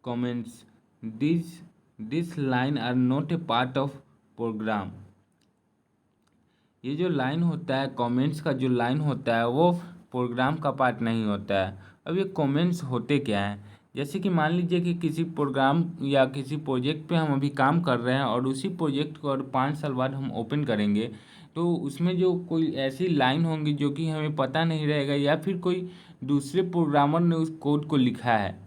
comments. This line are not a part of program. ये जो line होता है, कमेंट्स का जो लाइन होता है वो प्रोग्राम का पार्ट नहीं होता है। अब ये कमेंट्स होते क्या हैं? जैसे कि मान लीजिए कि किसी प्रोग्राम या किसी प्रोजेक्ट पे हम अभी काम कर रहे हैं और उसी प्रोजेक्ट को और 5 साल बाद हम ओपन करेंगे, तो उसमें जो कोई ऐसी लाइन होंगी जो कि हमें पता नहीं रहेगा या फिर कोई दूसरे प्रोग्रामर ने उस कोड को लिखा है,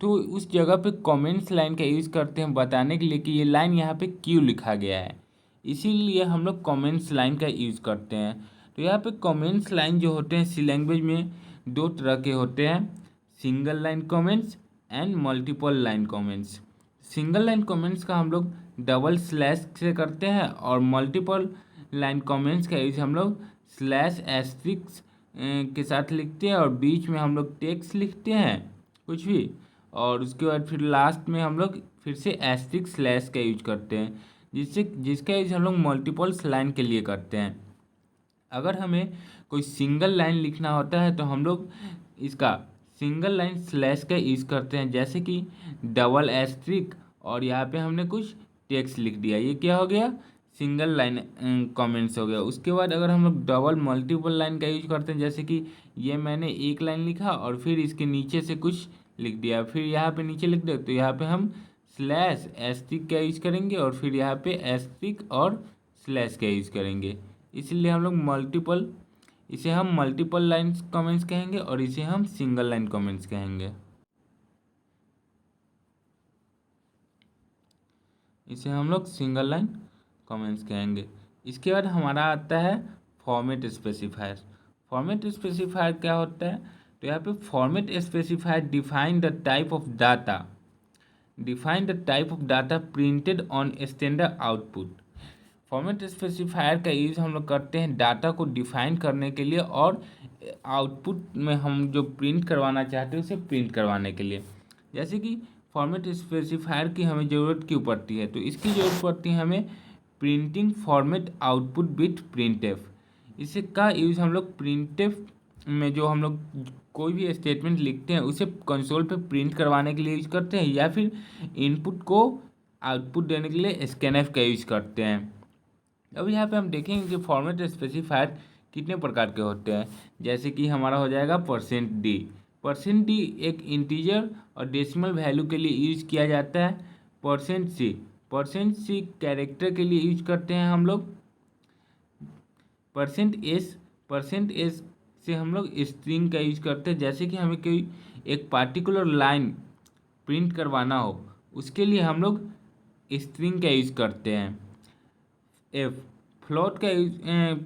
तो उस जगह पे कमेंट्स लाइन का यूज़ करते हैं बताने के लिए कि ये लाइन यहाँ पे क्यों लिखा गया है। इसीलिए हम लोग कमेंट्स लाइन का यूज़ करते हैं। तो यहाँ पे कमेंट्स लाइन जो होते हैं सी लैंग्वेज में 2 तरह के होते हैं, single line comments and multiple line comments. Single line comments का हम लोग डबल स्लैश से करते हैं और मल्टीपल लाइन कमेंट्स का यूज हम लोग स्लैश एस्ट्रिक्स के साथ लिखते हैं और बीच में हम लोग टेक्स्ट लिखते हैं कुछ भी, और उसके बाद फिर लास्ट में हम लोग फिर से एस्ट्रिक्स स्लैश का यूज करते हैं, जिसका यूज हम लोग मल्टीपल्स लाइन के लिए करते हैं। अगर हमें कोई सिंगल लाइन लिखना होता है तो हम लोग इसका सिंगल लाइन स्लैश का यूज करते हैं, जैसे कि डबल एस्ट्रिक और यहाँ पे हमने कुछ टेक्स्ट लिख दिया, ये क्या हो गया? सिंगल लाइन कमेंट्स हो गया। उसके बाद अगर हम लोग डबल मल्टीपल लाइन का यूज करते हैं, जैसे कि ये मैंने एक लाइन लिखा और फिर इसके नीचे से कुछ लिख दिया, फिर यहाँ पे नीचे लिख दे, तो यहाँ पे हम स्लैश एस्ट्रिक का यूज करेंगे और फिर यहाँ पे एस्ट्रिक और स्लैश का यूज करेंगे। इसलिए हम लोग इसे हम मल्टीपल लाइन कमेंट्स कहेंगे और इसे हम सिंगल लाइन कमेंट्स कहेंगे। इसे हम लोग सिंगल लाइन कमेंट्स कहेंगे। इसके बाद हमारा आता है फॉर्मेट स्पेसिफायर। फॉर्मेट स्पेसिफायर क्या होता है? तो यहाँ पे format specifier define the type of data printed on standard output. Format specifier का यूज़ हम लोग करते हैं डाटा को डिफाइन करने के लिए और आउटपुट में हम जो प्रिंट करवाना चाहते हैं उसे प्रिंट करवाने के लिए। जैसे कि फॉर्मेट स्पेसिफायर की हमें ज़रूरत क्यों पड़ती है? तो इसकी ज़रूरत पड़ती है हमें printing format output bit printf. इसे का यूज़ हम लोग प्रिंटफ में जो हम लोग कोई भी स्टेटमेंट लिखते हैं उसे कंसोल पे प्रिंट करवाने के लिए यूज़ करते हैं, या फिर इनपुट को आउटपुट देने के लिए स्कैनफ का यूज़ करते हैं। अब यहाँ पे हम देखेंगे कि फॉर्मेट स्पेसिफायर कितने प्रकार के होते हैं। जैसे कि हमारा हो जाएगा %d। %d एक इंटीजर और डेसिमल वैल्यू के लिए यूज किया जाता है। %c कैरेक्टर के लिए यूज करते हैं हम लोग। %s से हम लोग स्ट्रिंग का यूज करते हैं, जैसे कि हमें कोई एक पार्टिकुलर लाइन प्रिंट करवाना हो उसके लिए हम लोग स्ट्रिंग का यूज करते हैं। फ्लोट का यूज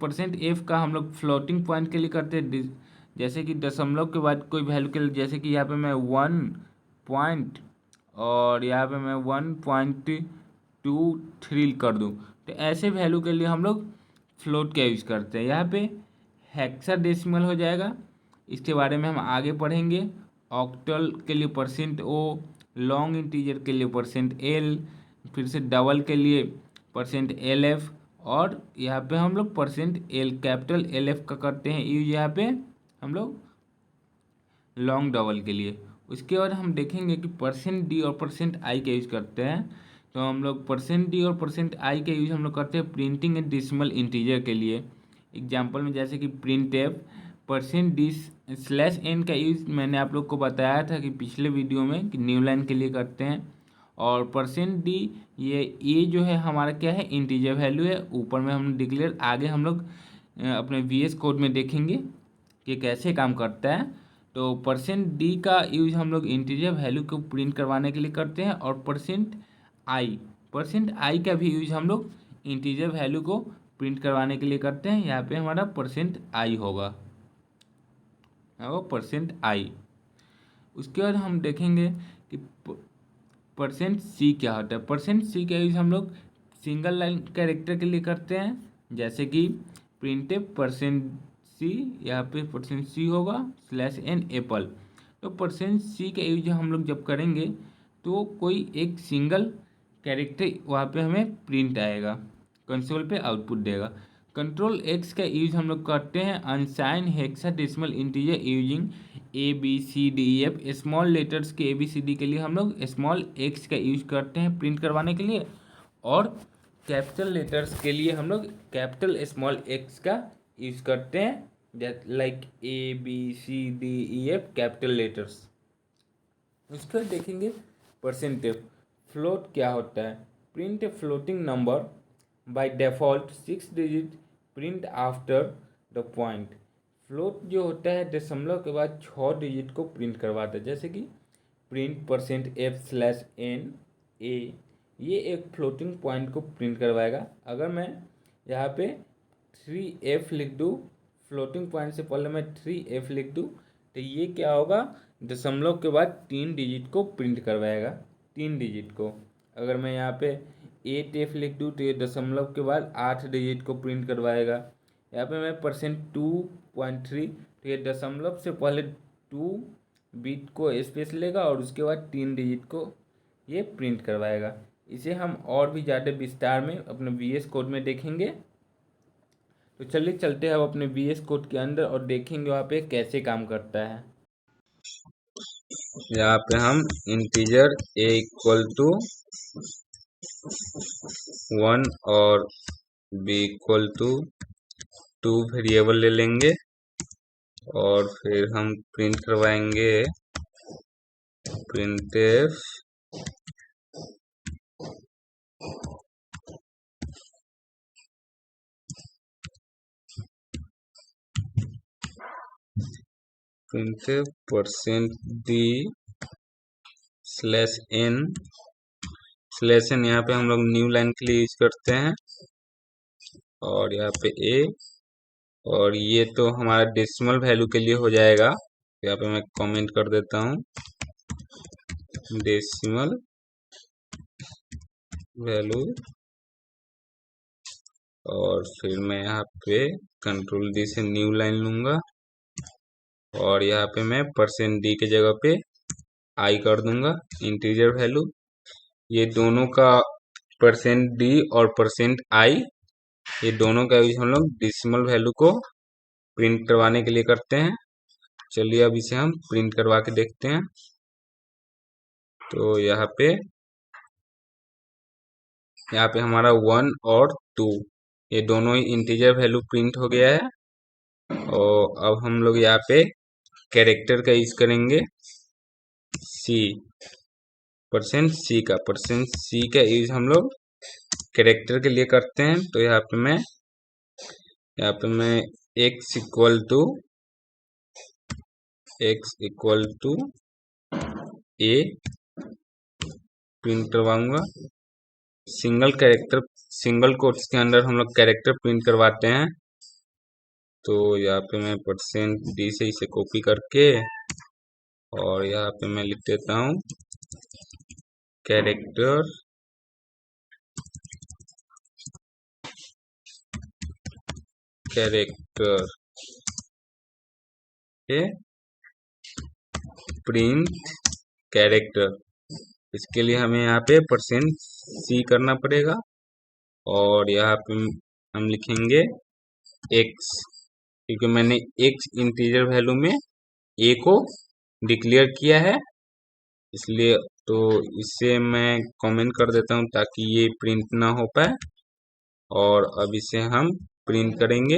%f का हम लोग फ्लोटिंग पॉइंट के लिए करते हैं, जैसे कि दशमलव के बाद कोई वैल्यू के लिए, जैसे कि यहाँ पे मैं 1 पॉइंट और यहाँ पे मैं 1.23 कर दूँ, तो ऐसे वैल्यू के लिए हम लोग फ्लोट का यूज करते हैं। यहाँ पे हेक्साडेसिमल हो जाएगा, इसके बारे में हम आगे पढ़ेंगे। ऑक्टल के लिए %o, लॉन्ग इंटीजर के लिए %l, फिर से डबल के लिए %lf, और यहाँ पे हम लोग %l कैपिटल LF का करते हैं यूज यहाँ पे हम लोग लॉन्ग डबल के लिए। उसके बाद हम देखेंगे कि %d और %i का यूज करते हैं। तो हम लोग %d और %i का यूज हम लोग करते हैं प्रिंटिंग एंड डेसिमल इंटीजर के लिए। एग्जाम्पल में जैसे कि printf, %d/n का यूज मैंने आप लोग को बताया था कि पिछले वीडियो में कि न्यू लाइन के लिए करते हैं। और %d ये जो है हमारा क्या है? इंटीजर वैल्यू है। ऊपर में हम डिक्लेयर, आगे हम लोग अपने VS कोड में देखेंगे कि कैसे काम करता है। तो %d का यूज हम लोग इंटीजर वैल्यू को प्रिंट करवाने के लिए करते हैं, और %i का भी यूज हम लोग इंटीजर वैल्यू को प्रिंट करवाने के लिए करते हैं। यहाँ पे हमारा %i होगा, %i। उसके बाद हम देखेंगे कि %c क्या होता है। %c का यूज हम लोग सिंगल लाइन कैरेक्टर के लिए करते हैं, जैसे कि printf %c, यहाँ पे %c होगा /n एप्पल। तो %c का यूज हम लोग जब करेंगे तो कोई एक सिंगल कैरेक्टर वहाँ पे हमें प्रिंट आएगा, कंसोल पे आउटपुट देगा। कंट्रोल X का यूज हम लोग करते हैं अनसाइन hexadecimal integer using ABCDEF, small letters के ABCD के लिए हम लोग स्मॉल x का यूज करते हैं प्रिंट करवाने के लिए, और कैपिटल लेटर्स के लिए हम लोग कैपिटल स्मॉल x का यूज करते हैं, लाइक ABCDEF कैपिटल लेटर्स। उसका देखेंगे परसेंटेज। फ्लोट क्या होता है? Print a floating number by default 6 digit print after the point. Float जो होता है दशमलव के बाद 6 डिजिट को प्रिंट करवाता है, जैसे कि प्रिंट %f/n_a, ये एक फ्लोटिंग पॉइंट को प्रिंट करवाएगा। अगर मैं यहाँ पे 3f लिख दूँ, फ्लोटिंग पॉइंट से पहले मैं 3f लिख दूँ, तो ये क्या होगा, दशमलव के बाद 3 डिजिट को प्रिंट करवाएगा, 3 डिजिट को। अगर मैं यहाँ पे 8f लिख दूँ तो ये दशमलव के बाद 8 डिजिट को प्रिंट करवाएगा। यहाँ पे मैं %2.3, तो ये दशमलव से पहले 2 बिट को स्पेस लेगा और उसके बाद 3 डिजिट को ये प्रिंट करवाएगा। इसे हम और भी ज़्यादा विस्तार में अपने VS कोड में देखेंगे। तो चलिए चलते हैं अब अपने VS कोड के अंदर और देखेंगे वहाँ पे कैसे काम करता है। यहाँ पे हम इंटीजर a=1 और b=2 वेरिएबल ले लेंगे और फिर हम प्रिंट करवाएंगे printf %d/n/n, यहाँ पे हम लोग न्यू लाइन के लिए यूज करते हैं, और यहाँ पे a, और ये तो हमारा डेसिमल वैल्यू के लिए हो जाएगा। यहाँ पे मैं कमेंट कर देता हूँ डेसिमल वैल्यू, और फिर मैं यहाँ पे कंट्रोल D से न्यू लाइन लूंगा और यहाँ पे मैं %d के जगह पे i कर दूंगा इंटीजर वैल्यू। ये दोनों का %d और %i, ये दोनों का यूज हम लोग डेसिमल वैल्यू को प्रिंट करवाने के लिए करते हैं। चलिए अब इसे हम प्रिंट करवा के देखते हैं। तो यहाँ पे हमारा 1 और 2 ये दोनों ही इंटीजर वैल्यू प्रिंट हो गया है। और अब हम लोग यहाँ पे कैरेक्टर का यूज करेंगे %c का यूज हम लोग कैरेक्टर के लिए करते हैं। तो यहाँ पे मैं x = a प्रिंट करवाऊंगा। सिंगल कोट्स के अंदर हम लोग कैरेक्टर प्रिंट करवाते हैं। तो यहाँ पे मैं %d से इसे कॉपी करके और यहाँ पे मैं लिख देता हूँ कैरेक्टर प्रिंट कैरेक्टर। इसके लिए हमें यहाँ पे %c करना पड़ेगा और यहाँ पे हम लिखेंगे x, क्योंकि मैंने x इंटीजर वैल्यू में a को डिक्लेयर किया है, इसलिए तो इसे मैं कमेंट कर देता हूँ ताकि ये प्रिंट ना हो पाए। और अब इसे हम प्रिंट करेंगे।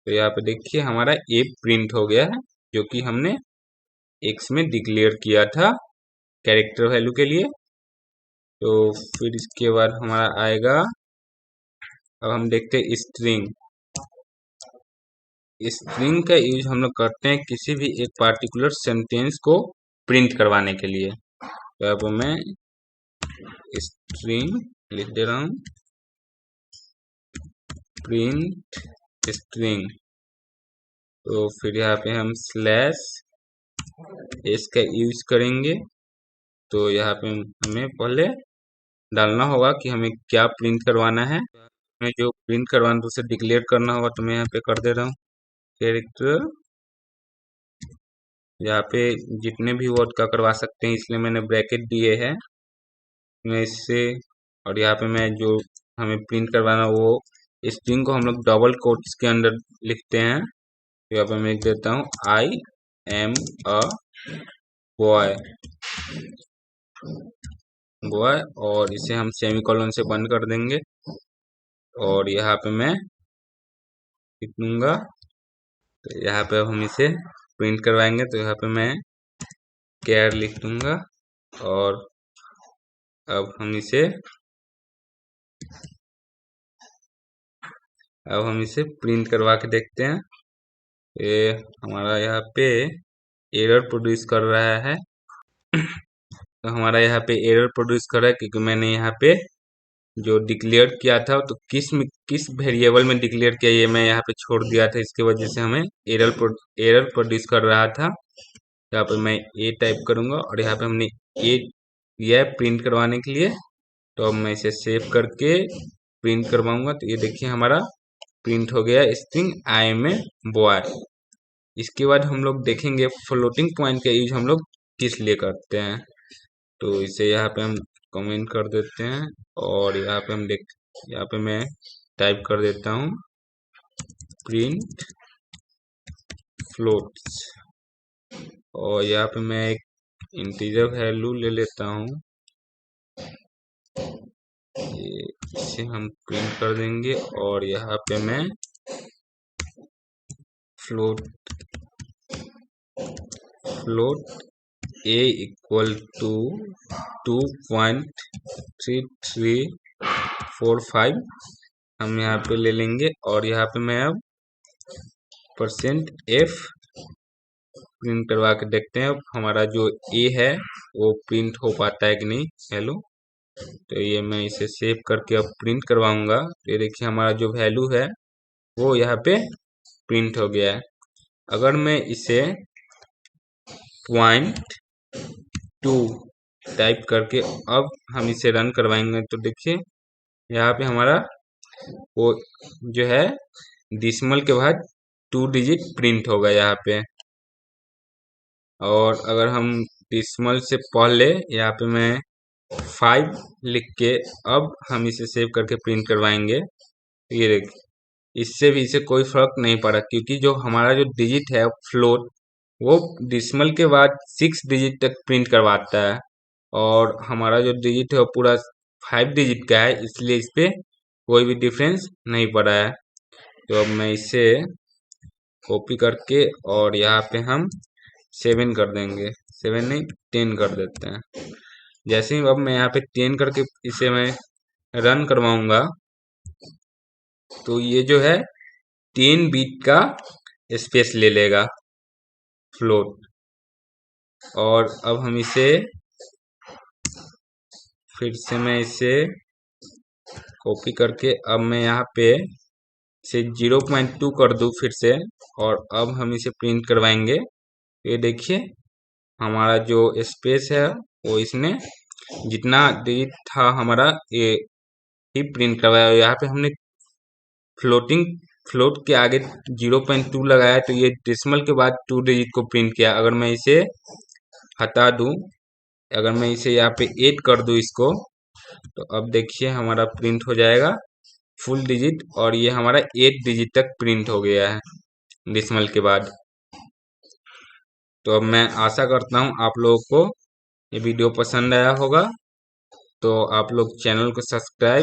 तो यहाँ पे देखिए हमारा a प्रिंट हो गया है, जो कि हमने x में डिक्लेयर किया था कैरेक्टर वैल्यू के लिए। तो फिर इसके बाद हमारा आएगा, अब हम देखते हैं स्ट्रिंग का यूज हम लोग करते हैं किसी भी एक पार्टिकुलर सेंटेंस को प्रिंट करवाने के लिए। तो अब मैं स्ट्रिंग लिख दे रहा हूँ, प्रिंट स्ट्रिंग। तो फिर यहाँ पे हम /s का यूज करेंगे। तो यहाँ पे हमें पहले डालना होगा कि हमें क्या प्रिंट करवाना है। हमें जो प्रिंट करवाना है उसे डिक्लेयर करना होगा। तो मैं यहाँ पे कर दे रहा हूँ कैरेक्टर, यहाँ पे जितने भी वर्ड का करवा सकते हैं, इसलिए मैंने ब्रैकेट दिए हैं मैं इससे। और यहाँ पे मैं जो हमें प्रिंट करवाना वो स्ट्रिंग को हम लोग डबल कोट्स के अंदर लिखते हैं। तो यहाँ पे मैं लिख देता हूँ एम अ बॉय बॉय, और इसे हम सेमीकोलन से बंद कर देंगे। और यहाँ पे मैं लिख दूंगा, तो यहाँ पे हम इसे प्रिंट करवाएंगे, तो यहाँ पे मैं केयर लिख दूंगा। और अब हम इसे प्रिंट करवा के देखते हैं। ये हमारा यहाँ पे एरर प्रोड्यूस कर रहा है। तो हमारा यहाँ पे एरर प्रोड्यूस कर रहा है क्योंकि मैंने यहाँ पे जो डिक्लेयर किया था तो किस वेरिएबल में डिक्लेयर किया ये मैं यहाँ पे छोड़ दिया था, इसकी वजह से हमें एरर प्रोड्यूस कर रहा था। यहाँ पे मैं ए टाइप करूंगा और यहाँ पे हमने ए दिया है प्रिंट करवाने के लिए। तो अब मैं इसे सेव करके प्रिंट करवाऊंगा, तो ये देखिए हमारा प्रिंट हो गया string I am a boy. इसके बाद हम लोग देखेंगे फ्लोटिंग पॉइंट का यूज हम लोग किस लिए करते हैं। तो इसे यहाँ पे हम कमेंट कर देते हैं और यहाँ पे मैं टाइप कर देता हूँ प्रिंट फ्लोट्स, और यहाँ पे मैं एक इंटीजर वैल्यू ले लेता हूँ, इसे हम प्रिंट कर देंगे। और यहाँ पे मैं फ्लोट a इक्वल टू 2.3345 हम यहाँ पे ले लेंगे। और यहाँ पे मैं अब %f प्रिंट करवा के देखते हैं हमारा जो a है वो प्रिंट हो पाता है कि नहीं। हेलो, तो ये मैं इसे सेव करके अब प्रिंट करवाऊंगा। ये देखिए हमारा जो वैल्यू है वो यहाँ पे प्रिंट हो गया है। अगर मैं इसे 0.2 टाइप करके अब हम इसे रन करवाएंगे, तो देखिए यहाँ पे हमारा वो जो है डिसिमल के बाद 2 डिजिट प्रिंट होगा यहाँ पे। और अगर हम डिसिमल से पहले यहाँ पे मैं 5 लिख के अब हम इसे सेव करके प्रिंट करवाएंगे, ये देखिए इससे भी इसे कोई फर्क नहीं पड़ा क्योंकि जो हमारा जो डिजिट है फ्लोट वो डिसिमल के बाद 6 डिजिट तक प्रिंट करवाता है, और हमारा जो डिजिट है वो पूरा 5 डिजिट का है, इसलिए इस पे कोई भी डिफरेंस नहीं पड़ा है। तो अब मैं इसे कॉपी करके और यहाँ पे हम 7 कर देंगे, 7 नहीं 10 कर देते हैं। जैसे ही अब मैं यहाँ पे 10 करके इसे मैं रन करवाऊंगा, तो ये जो है 10 बिट का स्पेस ले लेगा फ्लोट। और अब हम इसे फिर से मैं इसे कॉपी करके अब मैं यहाँ पे इसे 0.2 कर दूं फिर से, और अब हम इसे प्रिंट करवाएंगे। ये देखिए हमारा जो स्पेस है वो इसने जितना डिजिट था हमारा ये ही प्रिंट करवाया। यहाँ पे हमने फ्लोट के आगे 0.2 लगाया, तो ये डेसिमल के बाद 2 डिजिट को प्रिंट किया। अगर मैं इसे हटा दूं, अगर मैं इसे यहाँ पे 8 कर दूं इसको, तो अब देखिए हमारा प्रिंट हो जाएगा फुल डिजिट, और ये हमारा 8 डिजिट तक प्रिंट हो गया है डेसिमल के बाद। तो अब मैं आशा करता हूँ आप लोगों को ये वीडियो पसंद आया होगा, तो आप लोग चैनल को सब्सक्राइब